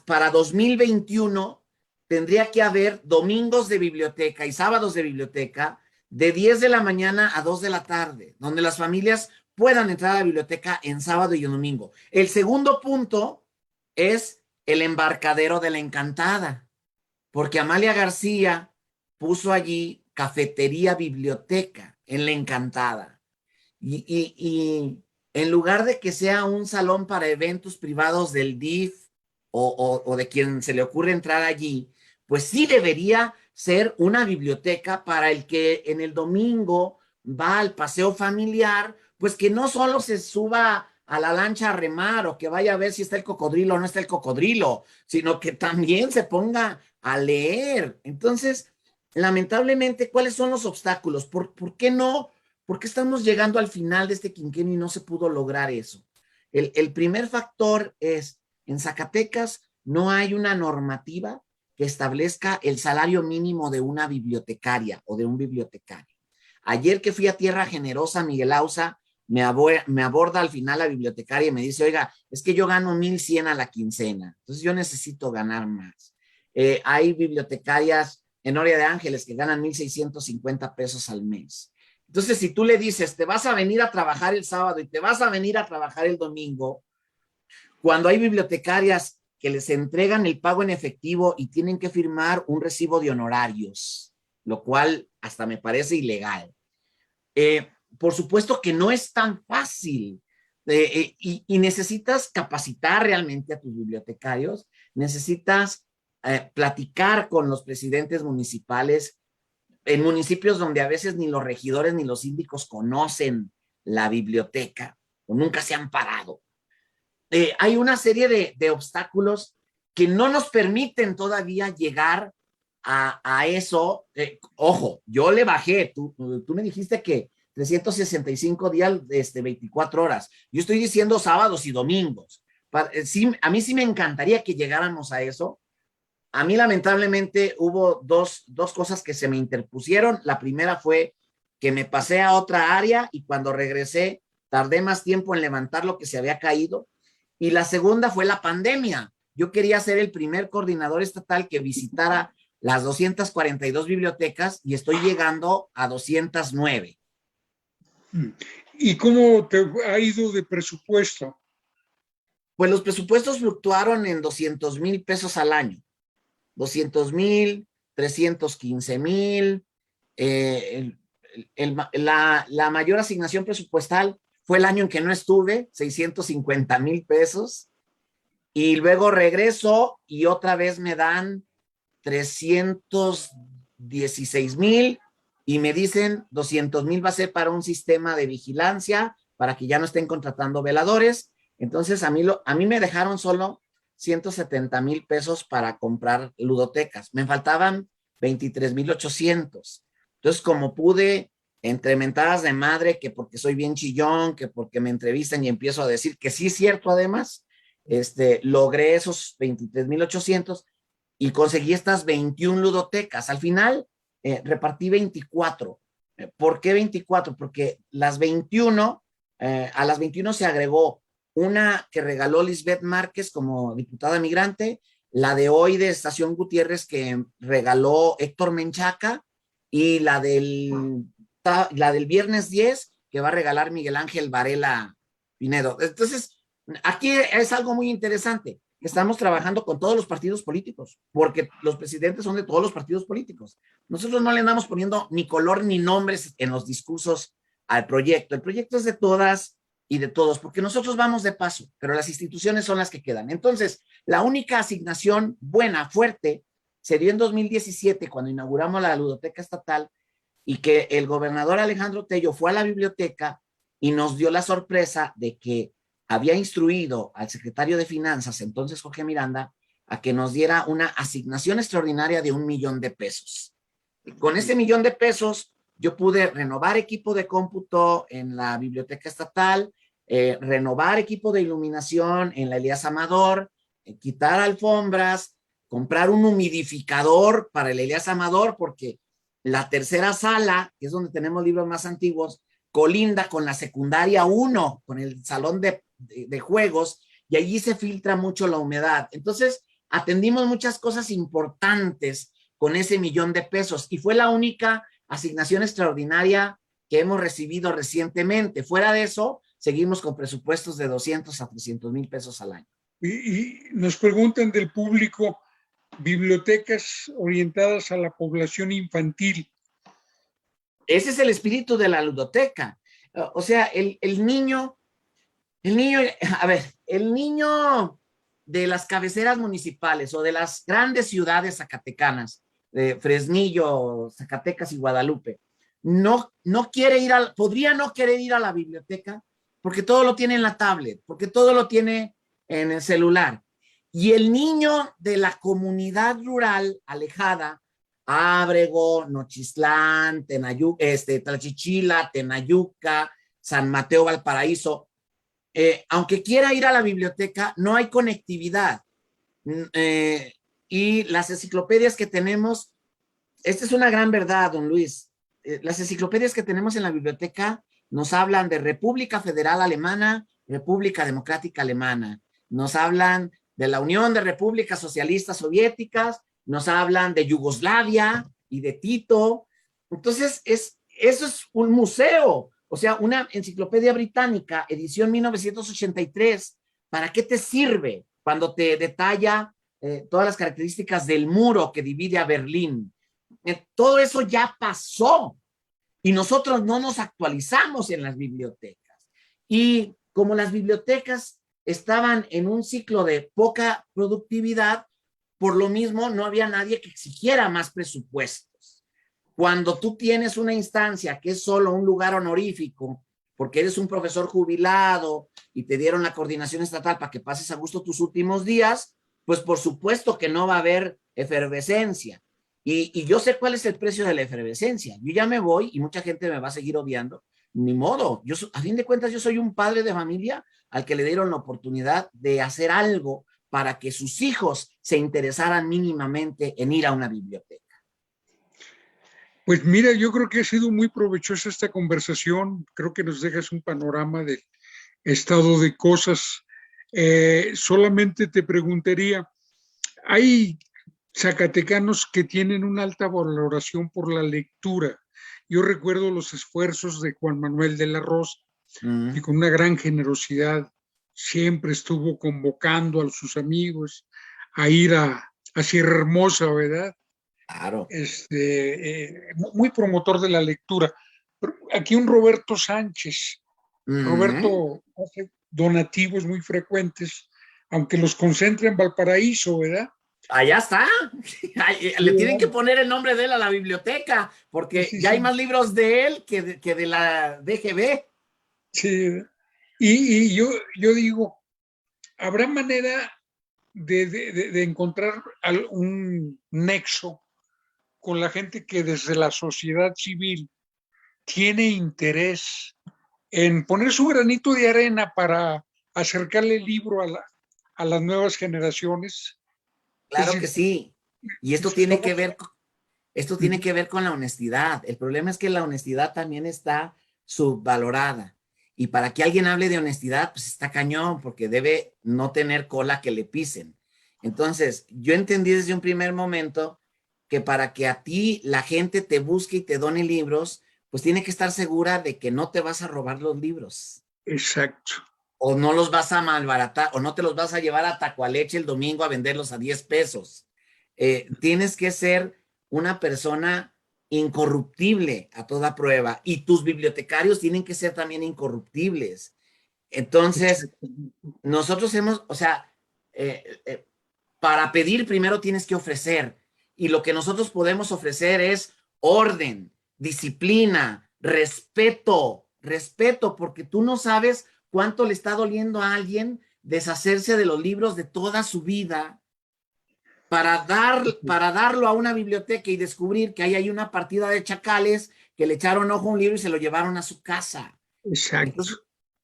para 2021, tendría que haber domingos de biblioteca y sábados de biblioteca de 10 de la mañana a 2 de la tarde, donde las familias puedan entrar a la biblioteca en sábado y en domingo. El segundo punto es el embarcadero de la Encantada, porque Amalia García puso allí cafetería biblioteca en la Encantada. Y en lugar de que sea un salón para eventos privados del DIF o de quien se le ocurre entrar allí, pues sí debería ser una biblioteca para el que en el domingo va al paseo familiar, pues que no solo se suba a la lancha a remar o que vaya a ver si está el cocodrilo o no está el cocodrilo, sino que también se ponga a leer. Entonces, lamentablemente, ¿cuáles son los obstáculos? ¿Por qué no? ¿Por qué estamos llegando al final de este quinquenio y no se pudo lograr eso? El primer factor es, en Zacatecas no hay una normativa que establezca el salario mínimo de una bibliotecaria o de un bibliotecario. Ayer que fui a Tierra Generosa, Miguel Ausa me aborda al final la bibliotecaria y me dice, oiga, es que yo gano 1,100 a la quincena, entonces yo necesito ganar más. Hay bibliotecarias en Oria de Ángeles que ganan 1,650 pesos al mes. Entonces, si tú le dices, te vas a venir a trabajar el sábado y te vas a venir a trabajar el domingo, cuando hay bibliotecarias que les entregan el pago en efectivo y tienen que firmar un recibo de honorarios, lo cual hasta me parece ilegal. por supuesto que no es tan fácil y necesitas capacitar realmente a tus bibliotecarios, necesitas platicar con los presidentes municipales en municipios donde a veces ni los regidores ni los síndicos conocen la biblioteca o nunca se han parado. Hay una serie de obstáculos que no nos permiten todavía llegar a eso. Ojo, yo le bajé, tú me dijiste que 365 días, 24 horas. Yo estoy diciendo sábados y domingos. Sí, a mí sí me encantaría que llegáramos a eso. A mí lamentablemente hubo dos cosas que se me interpusieron. La primera fue que me pasé a otra área y cuando regresé tardé más tiempo en levantar lo que se había caído. Y la segunda fue la pandemia. Yo quería ser el primer coordinador estatal que visitara las 242 bibliotecas y estoy llegando a 209. ¿Y cómo te ha ido de presupuesto? Pues los presupuestos fluctuaron en 200,000 pesos al año. 200,000, 315,000. La mayor asignación presupuestal fue el año en que no estuve, 650,000 pesos. Y luego regreso y otra vez me dan 316,000 y me dicen 200,000 va a ser para un sistema de vigilancia, para que ya no estén contratando veladores. Entonces a mí me dejaron solo 170,000 pesos para comprar ludotecas. Me faltaban 23,800. Entonces, como pude, entre mentadas de madre, que porque soy bien chillón, que porque me entrevistan y empiezo a decir que sí es cierto además, logré esos 23,800 y conseguí estas 21 ludotecas. Al final, repartí 24. ¿Por qué 24? Porque las 21, a las 21 se agregó una que regaló Lisbeth Márquez como diputada migrante, la de hoy de Estación Gutiérrez que regaló Héctor Menchaca y la del viernes 10 que va a regalar Miguel Ángel Varela Pinedo. Entonces, aquí es algo muy interesante. Estamos trabajando con todos los partidos políticos, porque los presidentes son de todos los partidos políticos. Nosotros no le andamos poniendo ni color ni nombres en los discursos al proyecto. El proyecto es de todas y de todos, porque nosotros vamos de paso, pero las instituciones son las que quedan. Entonces, la única asignación buena, fuerte, se dio en 2017, cuando inauguramos la Ludoteca Estatal, y que el gobernador Alejandro Tello fue a la biblioteca y nos dio la sorpresa de que había instruido al secretario de Finanzas, entonces Jorge Miranda, a que nos diera una asignación extraordinaria de 1,000,000 de pesos. Con ese 1,000,000 de pesos, yo pude renovar equipo de cómputo en la Biblioteca Estatal, renovar equipo de iluminación en la Elías Amador, quitar alfombras, comprar un humidificador para el Elías Amador, porque la tercera sala, que es donde tenemos libros más antiguos, colinda con la secundaria 1, con el salón de juegos, y allí se filtra mucho la humedad. Entonces, atendimos muchas cosas importantes con ese 1,000,000 de pesos, y fue la única asignación extraordinaria que hemos recibido recientemente. Fuera de eso, seguimos con presupuestos de 200 a 300,000 pesos al año. Y nos preguntan del público, bibliotecas orientadas a la población infantil. Ese es el espíritu de la ludoteca. O sea, el niño, a ver, el niño de las cabeceras municipales o de las grandes ciudades zacatecanas, de Fresnillo, Zacatecas y Guadalupe, no quiere podría no querer ir a la biblioteca porque todo lo tiene en la tablet, porque todo lo tiene en el celular. Y el niño de la comunidad rural alejada, Ábrego, Nochistlán, Tlachichila, Tenayuca, San Mateo, Valparaíso, aunque quiera ir a la biblioteca, no hay conectividad. Y las enciclopedias que tenemos, esta es una gran verdad, don Luis, las enciclopedias que tenemos en la biblioteca nos hablan de República Federal Alemana, República Democrática Alemana, nos hablan de la Unión de Repúblicas Socialistas Soviéticas, nos hablan de Yugoslavia y de Tito. Entonces, eso es un museo, o sea, una enciclopedia británica, edición 1983, ¿para qué te sirve cuando te detalla todas las características del muro que divide a Berlín? Todo eso ya pasó. y nosotros no nos actualizamos en las bibliotecas. Y como las bibliotecas estaban en un ciclo de poca productividad, por lo mismo no había nadie que exigiera más presupuestos. Cuando tú tienes una instancia que es solo un lugar honorífico, porque eres un profesor jubilado y te dieron la coordinación estatal para que pases a gusto tus últimos días, pues por supuesto que no va a haber efervescencia. Y yo sé cuál es el precio de la efervescencia. Yo ya me voy y mucha gente me va a seguir odiando. Ni modo. Yo, a fin de cuentas, yo soy un padre de familia al que le dieron la oportunidad de hacer algo para que sus hijos se interesaran mínimamente en ir a una biblioteca. Pues mira, yo creo que ha sido muy provechosa esta conversación. Creo que nos dejas un panorama del estado de cosas. Solamente te preguntaría, hay zacatecanos que tienen una alta valoración por la lectura. Yo recuerdo los esfuerzos de Juan Manuel de la Rosa, que con una gran generosidad siempre estuvo convocando a sus amigos a ir a Sierra Hermosa, ¿verdad? Claro. Muy promotor de la lectura. Aquí un Roberto Sánchez. Roberto hace donativos muy frecuentes, aunque los concentra en Valparaíso, ¿verdad? Allá está. Le tienen que poner el nombre de él a la biblioteca, porque sí, ya hay sí. más libros de él que de la DGB. Sí. Y yo digo, ¿habrá manera de encontrar un nexo con la gente que desde la sociedad civil tiene interés en poner su granito de arena para acercarle el libro a las nuevas generaciones? Es Claro que decir, sí. Y esto tiene que somos... ver, esto tiene que ver con la honestidad. El problema es que la honestidad también está subvalorada. Y para que alguien hable de honestidad, pues está cañón, porque debe no tener cola que le pisen. Entonces, yo entendí desde un primer momento que para que a ti la gente te busque y te done libros, pues tiene que estar segura de que no te vas a robar los libros. Exacto. O no los vas a malbaratar, o no te los vas a llevar a Tacualeche el domingo a venderlos a 10 pesos. Tienes que ser una persona incorruptible a toda prueba, y tus bibliotecarios tienen que ser también incorruptibles. Entonces, nosotros hemos, o sea, para pedir primero tienes que ofrecer, y lo que nosotros podemos ofrecer es orden, disciplina, respeto, porque tú no sabes cuánto le está doliendo a alguien deshacerse de los libros de toda su vida para darlo a una biblioteca y descubrir que ahí hay una partida de chacales que le echaron ojo a un libro y se lo llevaron a su casa. Exacto. Entonces,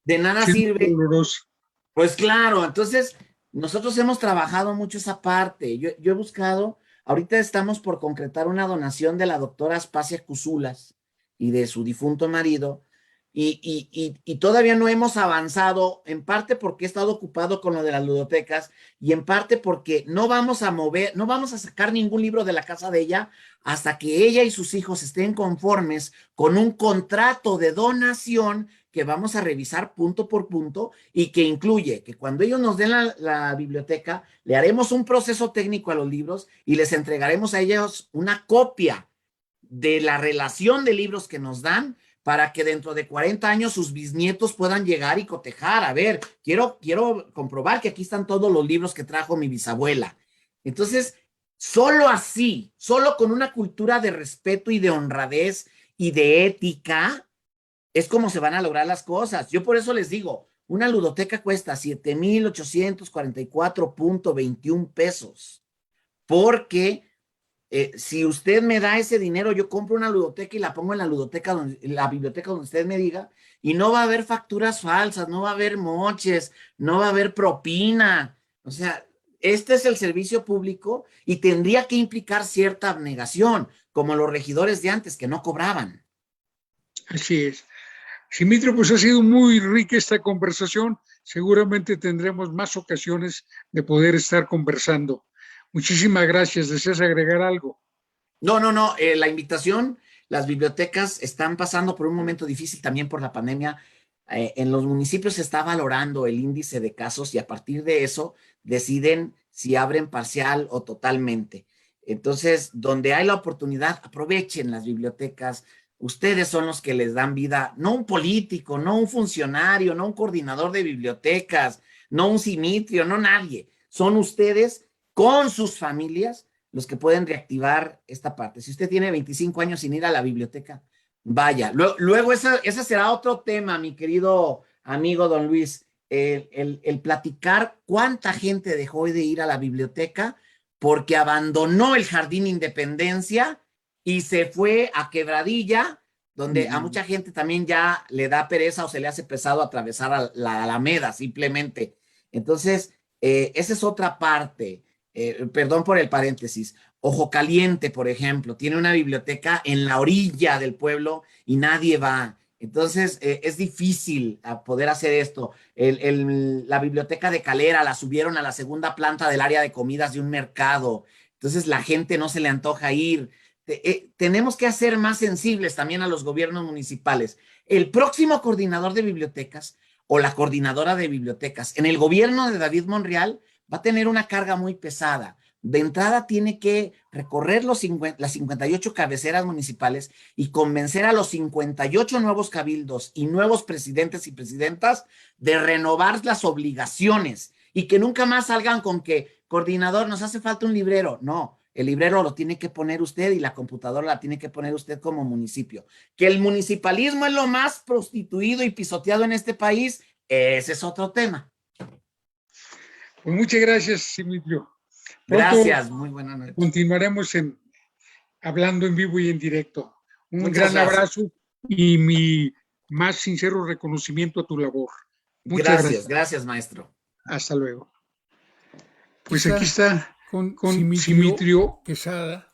de nada Sí, sirve. doloroso. Pues claro, entonces nosotros hemos trabajado mucho esa parte. Yo he buscado, ahorita estamos por concretar una donación de la doctora Aspasia Cusulas y de su difunto marido, y todavía no hemos avanzado, en parte porque he estado ocupado con lo de las ludotecas, y en parte porque no vamos a mover, no vamos a sacar ningún libro de la casa de ella hasta que ella y sus hijos estén conformes con un contrato de donación que vamos a revisar punto por punto, y que incluye que cuando ellos nos den la biblioteca, le haremos un proceso técnico a los libros y les entregaremos a ellos una copia de la relación de libros que nos dan, para que dentro de 40 años sus bisnietos puedan llegar y cotejar. A ver, quiero comprobar que aquí están todos los libros que trajo mi bisabuela. Entonces, solo así, solo con una cultura de respeto y de honradez y de ética, es como se van a lograr las cosas. Yo por eso les digo, una ludoteca cuesta 7,844.21 pesos, porque si usted me da ese dinero, yo compro una ludoteca y la pongo en la ludoteca, la biblioteca donde usted me diga, y no va a haber facturas falsas, no va a haber moches, no va a haber propina. O sea, este es el servicio público y tendría que implicar cierta abnegación, como los regidores de antes que no cobraban. Así es. Simitrio, pues ha sido muy rica esta conversación. Seguramente tendremos más ocasiones de poder estar conversando. Muchísimas gracias. ¿Deseas agregar algo? No, la invitación, las bibliotecas están pasando por un momento difícil también por la pandemia. En los municipios se está valorando el índice de casos y a partir de eso deciden si abren parcial o totalmente. Entonces, donde hay la oportunidad, aprovechen las bibliotecas. Ustedes son los que les dan vida, no un político, no un funcionario, no un coordinador de bibliotecas, no un simitrio, no nadie. Son ustedes con sus familias los que pueden reactivar esta parte. Si usted tiene 25 años sin ir a la biblioteca, vaya. Luego ese será otro tema, mi querido amigo don Luis, el platicar cuánta gente dejó de ir a la biblioteca porque abandonó el Jardín Independencia y se fue a Quebradilla, donde a mucha gente también ya le da pereza o se le hace pesado atravesar a la Alameda simplemente. Entonces, esa es otra parte. Perdón por el paréntesis. Ojo Caliente, por ejemplo, tiene una biblioteca en la orilla del pueblo y nadie va. Entonces, es difícil poder hacer esto. La biblioteca de Calera la subieron a la segunda planta del área de comidas de un mercado. Entonces, la gente no se le antoja ir. Tenemos que hacer más sensibles también a los gobiernos municipales. El próximo coordinador de bibliotecas o la coordinadora de bibliotecas en el gobierno de David Monreal va a tener una carga muy pesada. De entrada tiene que recorrer las 58 cabeceras municipales y convencer a los 58 nuevos cabildos y nuevos presidentes y presidentas de renovar las obligaciones y que nunca más salgan con que, coordinador, nos hace falta un librero. No, el librero lo tiene que poner usted y la computadora la tiene que poner usted como municipio. Que el municipalismo es lo más prostituido y pisoteado en este país, ese es otro tema. Pues muchas gracias, Simitrio. Gracias, muy buenas noches. Continuaremos hablando en vivo y en directo. Un Muchas gran gracias. abrazo y mi más sincero reconocimiento a tu labor. Muchas gracias. Gracias, maestro. Hasta luego. Pues aquí está con Simitrio Quesada,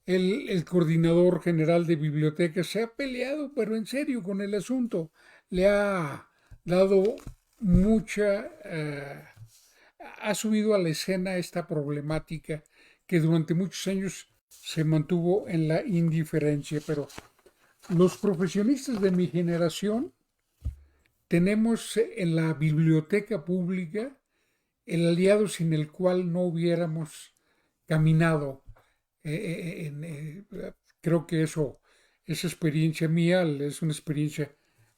el coordinador general de bibliotecas. Se ha peleado, pero en serio, con el asunto. Le ha dado mucha... ha subido a la escena esta problemática que durante muchos años se mantuvo en la indiferencia, pero los profesionistas de mi generación tenemos en la biblioteca pública el aliado sin el cual no hubiéramos caminado. Creo que esa experiencia mía es una experiencia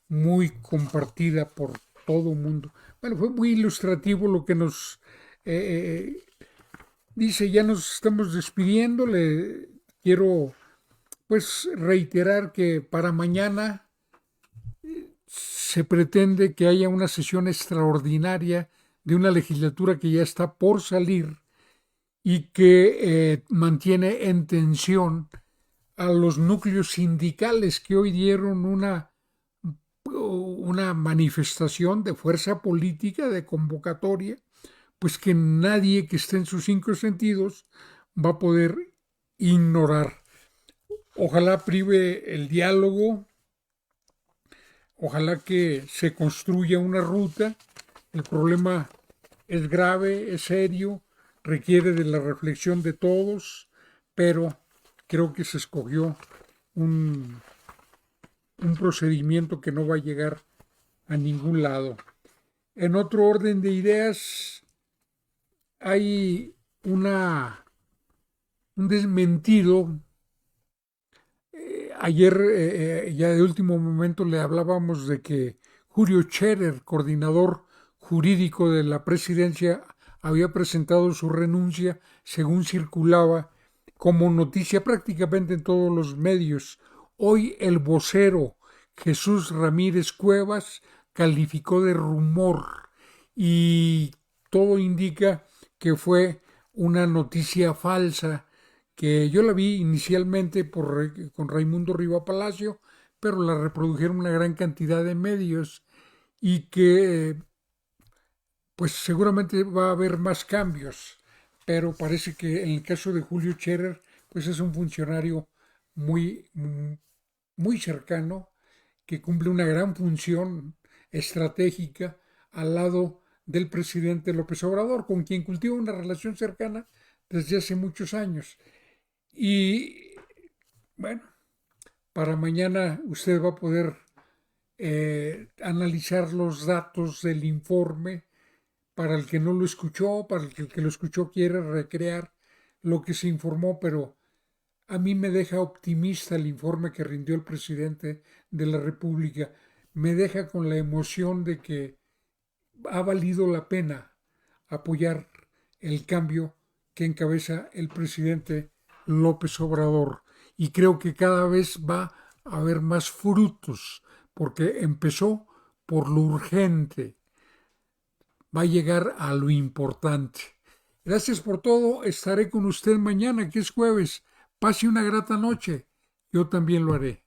muy compartida por todo el mundo. Bueno, fue muy ilustrativo lo que nos dice. Ya nos estamos despidiendo. Le quiero pues reiterar que para mañana se pretende que haya una sesión extraordinaria de una legislatura que ya está por salir y que mantiene en tensión a los núcleos sindicales que hoy dieron una manifestación de fuerza política, de convocatoria, pues que nadie que esté en sus 5 sentidos va a poder ignorar. Ojalá prive el diálogo, ojalá que se construya una ruta. El problema es grave, es serio, requiere de la reflexión de todos, pero creo que se escogió un procedimiento que no va a llegar a ningún lado. En otro orden de ideas, hay un desmentido. Ayer, ya de último momento, le hablábamos de que Julio Scherer, coordinador jurídico de la presidencia, había presentado su renuncia, según circulaba como noticia prácticamente en todos los medios. Hoy el vocero Jesús Ramírez Cuevas calificó de rumor y todo indica que fue una noticia falsa, que yo la vi inicialmente con Raimundo Riva Palacio, pero la reprodujeron una gran cantidad de medios y que pues seguramente va a haber más cambios, pero parece que en el caso de Julio Scherer pues es un funcionario muy cercano, que cumple una gran función estratégica al lado del presidente López Obrador, con quien cultiva una relación cercana desde hace muchos años. Y bueno, para mañana usted va a poder analizar los datos del informe. Para el que no lo escuchó, para el que lo escuchó quiere recrear lo que se informó, pero A mí me deja optimista el informe que rindió el presidente de la República. Me deja con la emoción de que ha valido la pena apoyar el cambio que encabeza el presidente López Obrador. Y creo que cada vez va a haber más frutos, porque empezó por lo urgente, va a llegar a lo importante. Gracias por todo. Estaré con usted mañana, que es jueves. Pase una grata noche. Yo también lo haré.